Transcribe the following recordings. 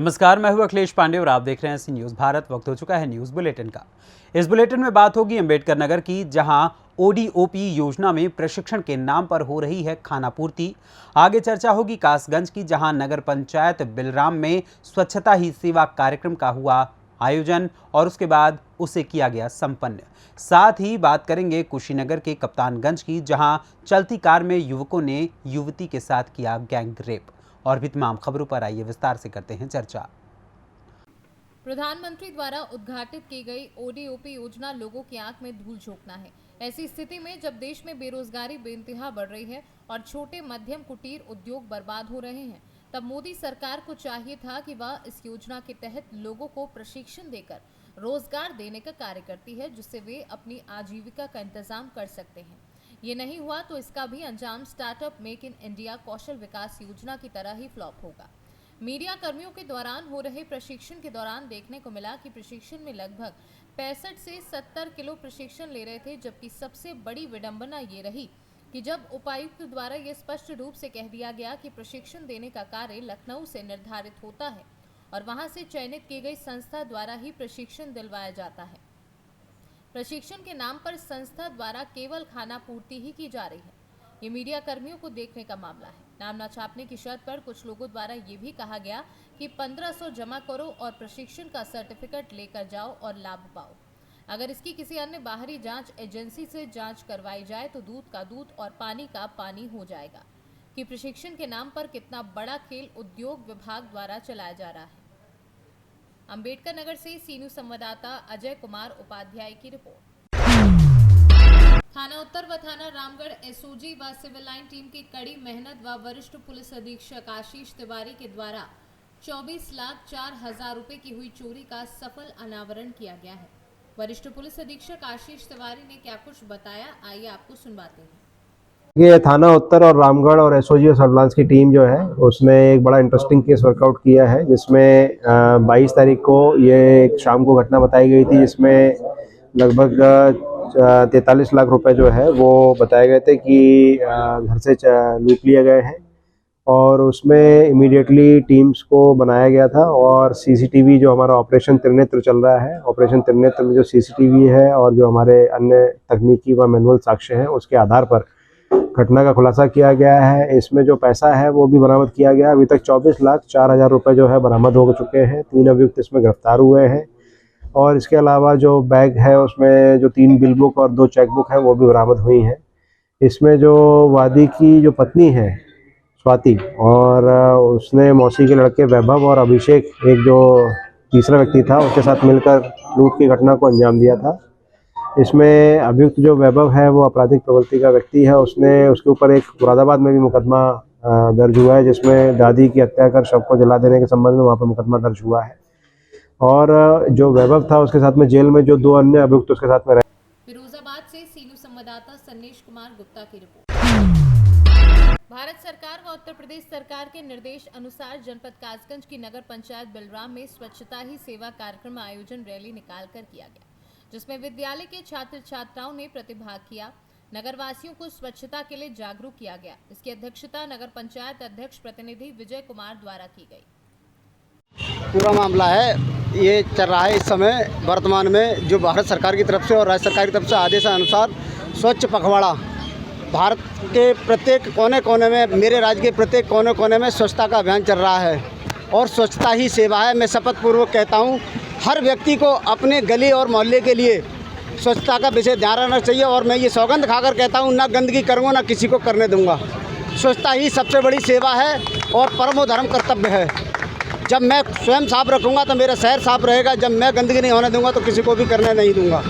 नमस्कार, मैं हूं अखिलेश पांडे और आप देख रहे हैं सी न्यूज़ भारत। वक्त हो चुका है न्यूज़ बुलेटिन का। इस बुलेटिन में बात होगी अंबेडकर नगर की, जहां ओडीओपी योजना में प्रशिक्षण के नाम पर हो रही है खानापूर्ति। आगे चर्चा होगी कासगंज की, जहां नगर पंचायत बिलराम में स्वच्छता ही सेवा कार्यक्रम का हुआ आयोजन और उसके बाद उसे किया गया संपन्न। साथ ही बात करेंगे कुशीनगर के कप्तानगंज की, जहां चलती कार में युवकों ने युवती के साथ किया गैंग रेप। और भी तमाम खबरों पर आइए विस्तार से करते हैं चर्चा। प्रधानमंत्री द्वारा उद्घाटित की गई ओडीओपी योजना लोगों की आंख में धूल झोंकना है। ऐसी स्थिति में जब देश में बेरोजगारी बेइंतहा बढ़ रही है और छोटे मध्यम कुटीर उद्योग बर्बाद हो रहे हैं, तब मोदी सरकार को चाहिए था कि वह इस योजना के तहत लोगों को प्रशिक्षण देकर रोजगार देने का कार्य करती है, जिससे वे अपनी आजीविका का इंतजाम कर सकते हैं। ये नहीं हुआ तो इसका भी अंजाम स्टार्टअप मेक इन इंडिया कौशल विकास योजना की तरह ही फ्लॉप होगा। मीडिया कर्मियों के दौरान हो रहे प्रशिक्षण के दौरान देखने को मिला कि प्रशिक्षण में लगभग 65 से 70 किलो प्रशिक्षण ले रहे थे, जबकि सबसे बड़ी विडंबना ये रही कि जब उपायुक्त द्वारा ये स्पष्ट रूप से कह दिया गया कि प्रशिक्षण देने का कार्य लखनऊ से निर्धारित होता है और वहां से चयनित की गई संस्था द्वारा ही प्रशिक्षण दिलवाया जाता है। प्रशिक्षण के नाम पर संस्था द्वारा केवल खाना पूर्ति ही की जा रही है। ये मीडिया कर्मियों को देखने का मामला है। नाम न छापने की शर्त पर कुछ लोगों द्वारा ये भी कहा गया कि 1500 जमा करो और प्रशिक्षण का सर्टिफिकेट लेकर जाओ और लाभ पाओ। अगर इसकी किसी अन्य बाहरी जांच एजेंसी से जांच करवाई जाए तो दूध का दूध और पानी का पानी हो जाएगा कि प्रशिक्षण के नाम पर कितना बड़ा खेल उद्योग विभाग द्वारा चलाया जा रहा है। अंबेडकर नगर से सी न्यूज़ संवाददाता अजय कुमार उपाध्याय की रिपोर्ट। थाना उत्तर व थाना रामगढ़ एसओजी व सिविल लाइन टीम की कड़ी मेहनत व वरिष्ठ पुलिस अधीक्षक आशीष तिवारी के द्वारा 24,04,000 रुपए की हुई चोरी का सफल अनावरण किया गया है। वरिष्ठ पुलिस अधीक्षक आशीष तिवारी ने क्या कुछ बताया, आइए आपको सुनवाते हैं। ये थाना उत्तर और रामगढ़ और एसओजी और सर्विलांस की टीम जो है उसने एक बड़ा इंटरेस्टिंग केस वर्कआउट किया है, जिसमें 22 तारीख को ये एक शाम को घटना बताई गई थी, जिसमें लगभग 43 लाख रुपए जो है वो बताए गए थे कि घर से लूट लिए गए हैं। और उसमें इमीडिएटली टीम्स को बनाया गया था और सीसीटीवी जो हमारा ऑपरेशन त्रिनेत्र चल रहा है, ऑपरेशन त्रिनेत्र में जो सीसीटीवी है और जो हमारे अन्य तकनीकी व मैनुअल साक्ष्य हैं उसके आधार पर घटना का खुलासा किया गया है। इसमें जो पैसा है वो भी बरामद किया गया। अभी तक 24,04,000 रुपये जो है बरामद हो चुके हैं। 3 अभियुक्त इसमें गिरफ्तार हुए हैं और इसके अलावा जो बैग है उसमें जो 3 बिल बुक और 2 चेक बुक है वो भी बरामद हुई हैं। इसमें जो वादी की जो पत्नी है स्वाति और उसने मौसी के लड़के वैभव और अभिषेक, एक जो तीसरा व्यक्ति था, उसके साथ मिलकर लूट की घटना को अंजाम दिया था। इसमें अभियुक्त जो वैभव है वो आपराधिक प्रवृत्ति का व्यक्ति है। उसके ऊपर एक मुरादाबाद में भी मुकदमा दर्ज हुआ है, जिसमें दादी की हत्या कर शव को जला देने के संबंध में वहाँ पर मुकदमा दर्ज हुआ है। और जो वैभव था उसके साथ में जेल में जो 2 अन्य अभियुक्त उसके साथ में रहे। फिरोजाबाद से सी न्यूज़ संवाददाता सन्नेश कुमार गुप्ता की रिपोर्ट। भारत सरकार व उत्तर प्रदेश सरकार के निर्देश अनुसार जनपद कासगंज की नगर पंचायत बिलराम में स्वच्छता ही सेवा कार्यक्रम आयोजन रैली निकालकर किया गया, जिसमें विद्यालय के छात्र छात्राओं ने प्रतिभाग किया। नगरवासियों को स्वच्छता के लिए जागरूक किया गया। इसकी अध्यक्षता नगर पंचायत अध्यक्ष प्रतिनिधि विजय कुमार द्वारा की गई। पूरा मामला है ये चल रहा है इस समय वर्तमान में, जो भारत सरकार की तरफ से और राज्य सरकार की तरफ से आदेशानुसार स्वच्छ पखवाड़ा भारत के प्रत्येक कोने कोने में, मेरे राज्य के प्रत्येक कोने कोने में स्वच्छता का अभियान चल रहा है और स्वच्छता ही सेवा है। मैं शपथ पूर्वक कहता हूँ, हर व्यक्ति को अपने गली और मोहल्ले के लिए स्वच्छता का विशेष ध्यान रखना चाहिए और मैं ये सौगंध खाकर कहता हूँ, ना गंदगी करूँगा, ना किसी को करने दूँगा। स्वच्छता ही सबसे बड़ी सेवा है और परमो धर्म कर्तव्य है। जब मैं स्वयं साफ रखूँगा तो मेरा शहर साफ रहेगा। जब मैं गंदगी नहीं होने दूँगा तो किसी को भी करने नहीं दूँगा।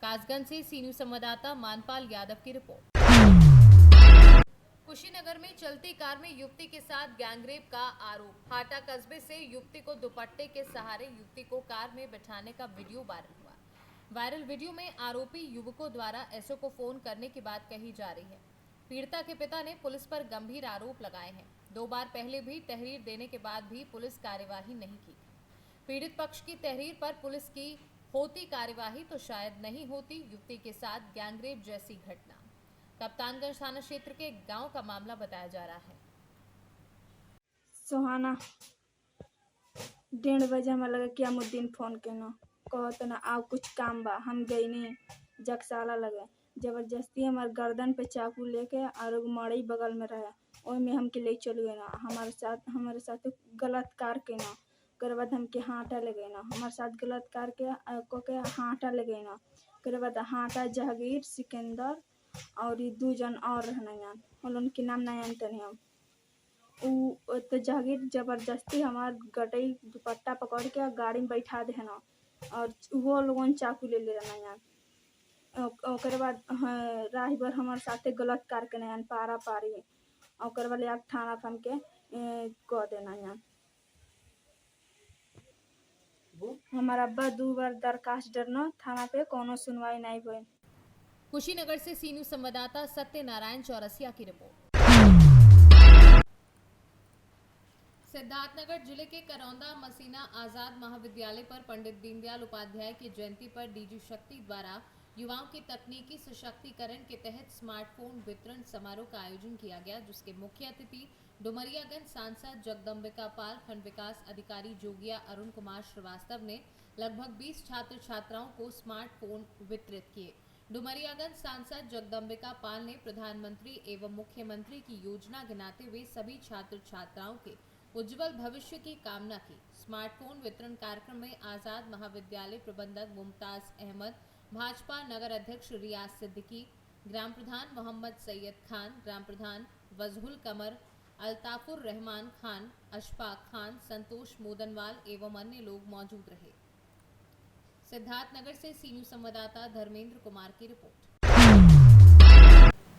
कासगंज से सी न्यूज़ संवाददाता मानपाल यादव की रिपोर्ट। कुशीनगर में चलती कार में युवती के साथ गैंगरेप का आरोप। हाटा कस्बे से युवती को दुपट्टे के सहारे युवती को कार में बिठाने का वीडियो वायरल हुआ। वायरल वीडियो में आरोपी युवकों द्वारा एसओ को फोन करने की बात कही जा रही है। पीड़िता के पिता ने पुलिस पर गंभीर आरोप लगाए हैं। 2 बार पहले भी तहरीर देने के बाद भी पुलिस कार्यवाही नहीं की। पीड़ित पक्ष की तहरीर पर पुलिस की होती कार्यवाही तो शायद नहीं होती युवती के साथ गैंगरेप जैसी घटना। कप्तानगंज थाना क्षेत्र के गांव का मामला बताया जा रहा है। सुहाना 1:30 बजे हमें लगा कि अमुद्दीन फ़ोन केना कहत ना आओ कुछ काम बा। हम गईनी जगसाला लगे, जबरदस्ती हमार गर्दन पे चाकू लेके और एगो मड़ई बगल में रहे ओहिमे हमके ले चल गए ना। हमारे साथ गलत कार के ना, ओकर बाद हमके हाटा ले गए ना, हमारे साथ गलत कार के हाटा ले गए ना। ओकर बाद हाटा जहांगीर सिकंदर और 2 जन और रहना उनके नाम नहीं जानते हम। उ तो जहांगीर जबरदस्ती हमार गटई दुपट्टा पकड़ के गाड़ी में बैठा दे ना और वो लोगन चाकू ले रहना। ओकर बाद राही भर हमारे साथे गलत कार के नयन पारा पारी ओकर बाद आप थाना पर हमके कह देना यहाँ। हमारा अब्बा 2 बार दरखास्त डरना थाना पे कोनो सुनवाई नहीं हुई। कुशीनगर से सी न्यूज़ संवाददाता सत्यनारायण चौरसिया की रिपोर्ट। सिद्धार्थनगर जिले के करौंदा मसीना आजाद महाविद्यालय पर पंडित दीनदयाल उपाध्याय की जयंती पर डीजी शक्ति द्वारा युवाओं के तकनीकी सशक्तिकरण के तहत स्मार्टफोन वितरण समारोह का आयोजन किया गया, जिसके मुख्य अतिथि डुमरियागंज सांसद जगदम्बिका पाल, खंड विकास अधिकारी जोगिया अरुण कुमार श्रीवास्तव ने लगभग 20 छात्र छात्राओं को स्मार्टफोन वितरित किए। डुमरियागंज सांसद जगदम्बिका पाल ने प्रधानमंत्री एवं मुख्यमंत्री की योजना गिनाते हुए सभी छात्र छात्राओं के उज्जवल भविष्य की कामना की। स्मार्टफोन वितरण कार्यक्रम में आजाद महाविद्यालय प्रबंधक मुमताज अहमद, भाजपा नगर अध्यक्ष रियाज सिद्दीकी, ग्राम प्रधान मोहम्मद सैयद खान, ग्राम प्रधान वजहुल कमर, अल्ताफुर रहमान खान, अशफाक खान, संतोष मोदनवाल एवं अन्य लोग मौजूद रहे। सिद्धार्थनगर से सी न्यूज़ संवाददाता धर्मेंद्र कुमार की रिपोर्ट।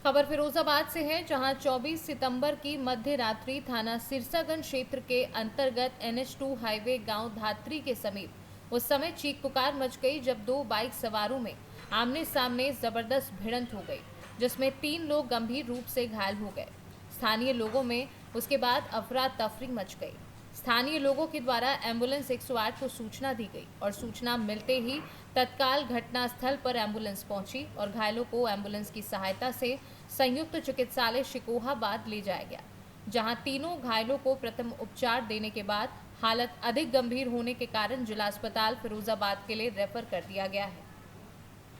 खबर फिरोजाबाद से है, जहां 24 सितंबर की मध्य रात्रि थाना सिरसागंज क्षेत्र के अंतर्गत NH2 हाईवे गांव धात्री के समीप उस समय चीख पुकार मच गई जब 2 बाइक सवारों में आमने सामने जबरदस्त भिड़ंत हो गई, जिसमें 3 लोग गंभीर रूप से घायल हो गए। स्थानीय लोगों में उसके बाद अफरा तफरी मच गई। स्थानीय लोगों के द्वारा एम्बुलेंस 108 को सूचना दी गई और सूचना मिलते ही तत्काल घटनास्थल पर एम्बुलेंस पहुंची और घायलों को एम्बुलेंस की सहायता से संयुक्त चिकित्सालय शिकोहाबाद ले जाया गया, जहां तीनों घायलों को प्रथम उपचार देने के बाद हालत अधिक गंभीर होने के कारण जिला अस्पताल फिरोजाबाद के लिए रेफर कर दिया गया है।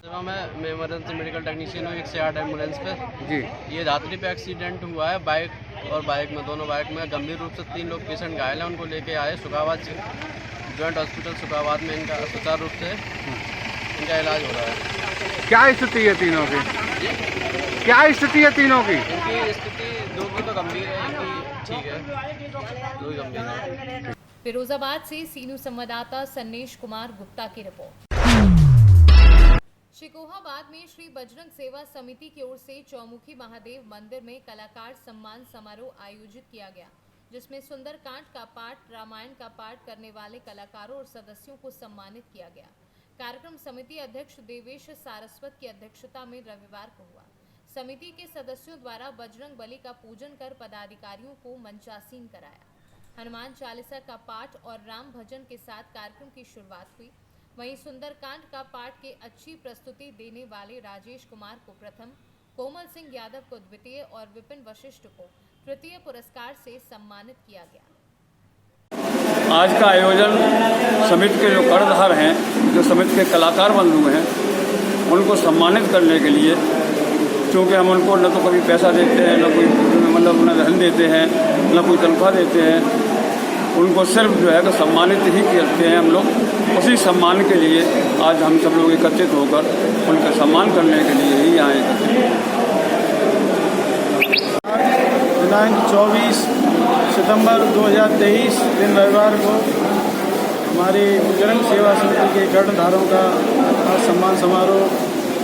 मैं इमरजेंसी मेडिकल टेक्नीशियन हूँ 108 एम्बुलेंस पे जी। ये धात्री पे एक्सीडेंट हुआ है, बाइक में दोनों बाइक में गंभीर रूप से 3 लोग पेशेंट घायल हैं। उनको लेके आए सुखाबाद जॉइंट हॉस्पिटल सुखाबाद में। इनका सुचारू रूप से इनका इलाज हो रहा है। क्या स्थिति है तीनों की? क्या स्थिति है तीनों की? इनकी स्थिति 2 की तो गंभीर है, इनकी ठीक है, 2 ही गंभीर है। फिरोजाबाद से सी न्यूज़ संवाददाता सन्नेश कुमार गुप्ता की रिपोर्ट। शिकोहाबाद में श्री बजरंग सेवा समिति की ओर से चौमुखी महादेव मंदिर में कलाकार सम्मान समारोह आयोजित किया गया, जिसमें सुंदरकांड का पाठ, रामायण का पाठ करने वाले कलाकारों और सदस्यों को सम्मानित किया गया। कार्यक्रम समिति अध्यक्ष देवेश सारस्वत की अध्यक्षता में रविवार को हुआ। समिति के सदस्यों द्वारा बजरंग बली का पूजन कर पदाधिकारियों को मंचासीन कराया। हनुमान चालीसा का पाठ और राम भजन के साथ कार्यक्रम की शुरुआत हुई। वहीं सुंदरकांड का पाठ के अच्छी प्रस्तुति देने वाले राजेश कुमार को प्रथम, कोमल सिंह यादव को द्वितीय और विपिन वशिष्ठ को तृतीय पुरस्कार से सम्मानित किया गया। आज का आयोजन समिति के जो कर्णधार हैं, जो समिति के कलाकार बंधु हैं, उनको सम्मानित करने के लिए, क्योंकि हम उनको न तो कभी पैसा देते हैं, न कोई मतलब न धन देते हैं, न कोई तनख्वाह देते हैं, उनको सिर्फ जो है कि सम्मानित ही करते हैं हम लोग। उसी सम्मान के लिए आज हम सब लोग एकत्रित होकर उनका सम्मान करने के लिए ही आए। दिनांक 24 सितंबर 2023 दिन रविवार को हमारी बजरंग सेवा समिति के कर्णधारों का सम्मान समारोह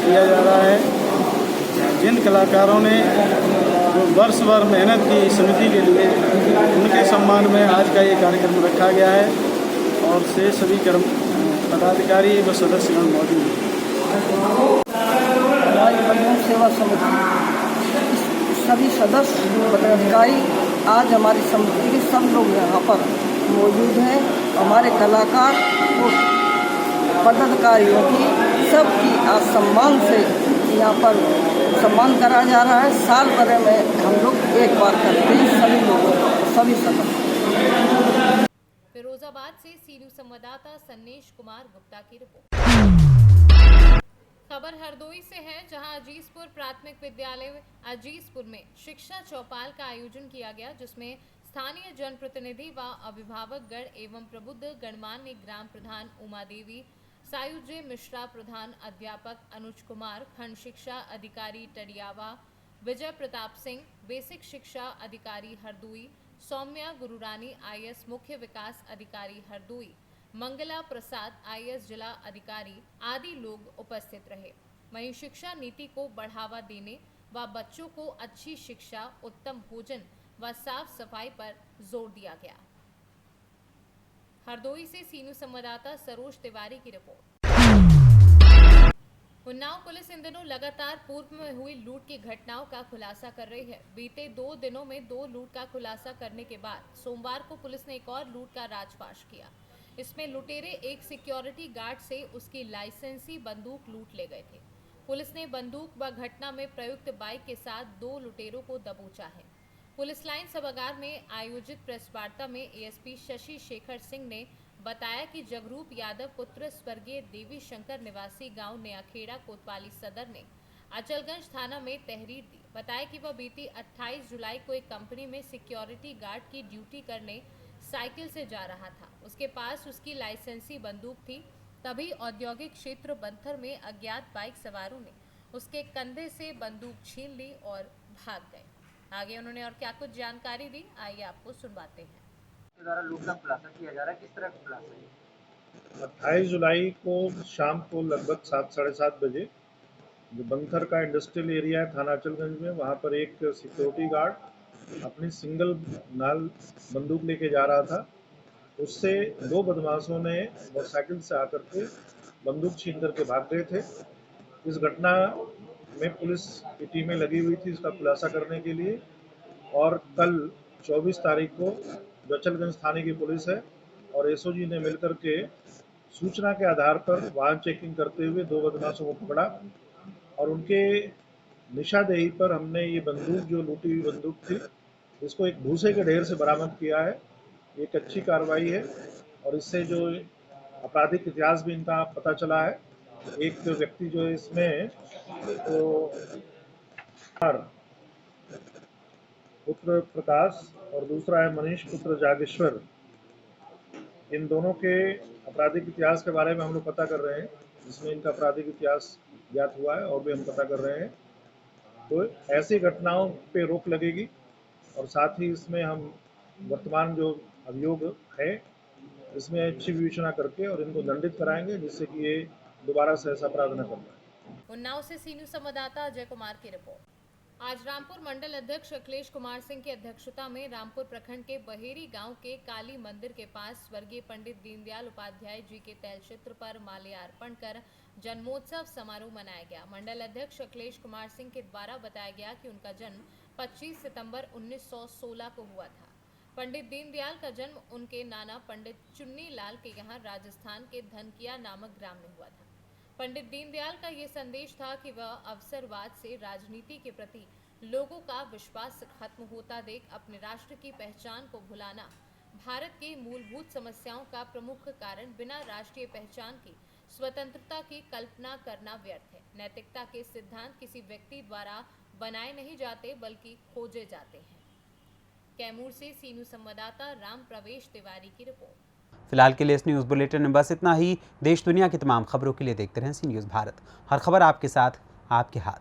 किया जा रहा है। जिन कलाकारों ने जो वर्ष भर मेहनत की समिति के लिए, उनके सम्मान में आज का ये कार्यक्रम रखा गया है और से सभी पदाधिकारी व सदस्यगण मौजूद हैं। हमारी बजरंग सेवा समिति सभी सदस्य पदाधिकारी आज हमारी समिति के सब लोग यहाँ पर मौजूद हैं। हमारे कलाकार और पदाधिकारियों की सबकी आज सम्मान से यहाँ पर सम्मान करा जा रहा है। साल भर में हम लोग एक बार करते हैं सभी लोगों को, सभी सदस्य। फिरोजाबाद से सी न्यूज संवाददाता सन्नेश कुमार गुप्ता की रिपोर्ट। खबर हरदोई से है, जहां अजीजपुर प्राथमिक विद्यालय अजीजपुर में शिक्षा चौपाल का आयोजन किया गया, जिसमें स्थानीय जनप्रतिनिधि व अभिभावक गण एवं प्रबुद्ध गणमान्य ग्राम प्रधान उमा देवी, सायुज्य मिश्रा प्रधान अध्यापक अनुज कुमार, खंड शिक्षा अधिकारी टडियावा विजय प्रताप सिंह, बेसिक शिक्षा अधिकारी हरदोई सौम्या गुरुरानी IAS मुख्य विकास अधिकारी हरदोई, मंगला प्रसाद IAS जिला अधिकारी आदि लोग उपस्थित रहे। वहीं शिक्षा नीति को बढ़ावा देने व बच्चों को अच्छी शिक्षा, उत्तम भोजन व साफ सफाई पर जोर दिया गया। हरदोई से सी न्यूज संवाददाता सरोज तिवारी की रिपोर्ट। उन्नाव पुलिस इन दिनों लगातार पूर्व में हुई लूट की घटनाओं का खुलासा कर रही है। बीते 2 दिनों में 2 लूट का खुलासा करने के बाद सोमवार को पुलिस ने एक और लूट का राजफाश किया। इसमें लुटेरे एक सिक्योरिटी गार्ड से उसकी लाइसेंसी बंदूक लूट ले गए थे। पुलिस ने बंदूक व घटना में प्रयुक्त बाइक के साथ 2 लुटेरों को दबोचा है। पुलिस लाइन सभागार में आयोजित प्रेस वार्ता में ASP शशि शेखर सिंह ने बताया कि जगरूप यादव पुत्र स्वर्गीय देवी शंकर निवासी गांव नयाखेड़ा कोतवाली सदर ने अचलगंज थाना में तहरीर दी। बताया कि वह बीती 28 जुलाई को एक कंपनी में सिक्योरिटी गार्ड की ड्यूटी करने साइकिल से जा रहा था। उसके पास उसकी लाइसेंसी बंदूक थी। तभी औद्योगिक क्षेत्र बंथर में अज्ञात बाइक सवारों ने उसके कंधे से बंदूक छीन ली और भाग गए। आगे उन्होंने और क्या कुछ जानकारी दी, आइए आपको सुनवाते हैं। द्वारा लूट का खुलासा किया जा रहा है, किस तरह का खुलासा है? 28 जुलाई को शाम को लगभग 7 साढ़े 7 बजे जो बंथर का इंडस्ट्रियल एरिया है थाना अचलगंज में, वहाँ पर एक सिक्योरिटी गार्ड अपनी सिंगल नाल बंदूक लेके जा रहा था। उससे 2 बदमाशों ने मोटरसाइकिल से आकर के बंदूक छीन करके भाग गए थे। इस घटना में पुलिस की टीमें लगी हुई थी इसका खुलासा करने के लिए, और कल 24 तारीख को जो अचलगंज थाने की पुलिस है और SOG ने मिलकर के सूचना के आधार पर वाहन चेकिंग करते हुए 2 बदमाशों को पकड़ा और उनके निशादेही पर हमने ये बंदूक, जो लूटी हुई बंदूक थी, इसको एक भूसे के ढेर से बरामद किया है। एक अच्छी कार्रवाई है और इससे जो आपराधिक इतिहास भी इनका पता चला है। एक व्यक्ति जो है इसमें तो पुत्र प्रकाश और दूसरा है मनीष पुत्र जागेश्वर। इन दोनों के आपराधिक इतिहास के बारे में हम लोग पता कर रहे हैं, जिसमें इनका आपराधिक इतिहास ज्ञात हुआ है और भी हम पता कर रहे हैं। तो ऐसी घटनाओं पे रोक लगेगी और साथ ही इसमें हम वर्तमान जो अभियोग है इसमें अच्छी विवेचना करके और इनको दंडित कराएंगे, जिससे कि ये दोबारा से ऐसा अपराध न कर पाए। उन्नाव से सी न्यूज संवाददाता अजय कुमार की रिपोर्ट। आज रामपुर मंडल अध्यक्ष अखिलेश कुमार सिंह की अध्यक्षता में रामपुर प्रखंड के बहेरी गांव के काली मंदिर के पास स्वर्गीय पंडित दीनदयाल उपाध्याय जी के तैलचित्र पर माल्यार्पण कर जन्मोत्सव समारोह मनाया गया। मंडल अध्यक्ष अखिलेश कुमार सिंह के द्वारा बताया गया कि उनका जन्म 25 सितंबर 1916 को हुआ था। पंडित दीनदयाल का जन्म उनके नाना पंडित चुन्नी लाल के यहाँ राजस्थान के धनकिया नामक ग्राम में हुआ था। पंडित दीनदयाल का ये संदेश था कि वह अवसरवाद से राजनीति के प्रति लोगों का विश्वास खत्म होता देख अपने राष्ट्र की पहचान को भुलाना भारत की मूलभूत समस्याओं का प्रमुख कारण बिना राष्ट्रीय पहचान की स्वतंत्रता की कल्पना करना व्यर्थ है। नैतिकता के सिद्धांत किसी व्यक्ति द्वारा बनाए नहीं जाते बल्कि खोजे जाते हैं। कैमूर से सी न्यूज संवाददाता राम प्रवेश तिवारी की रिपोर्ट। फिलहाल के लिए इस न्यूज़ बुलेटिन में बस इतना ही। देश दुनिया की तमाम खबरों के लिए देखते रहें सी न्यूज़ भारत। हर खबर आपके साथ, आपके हाथ।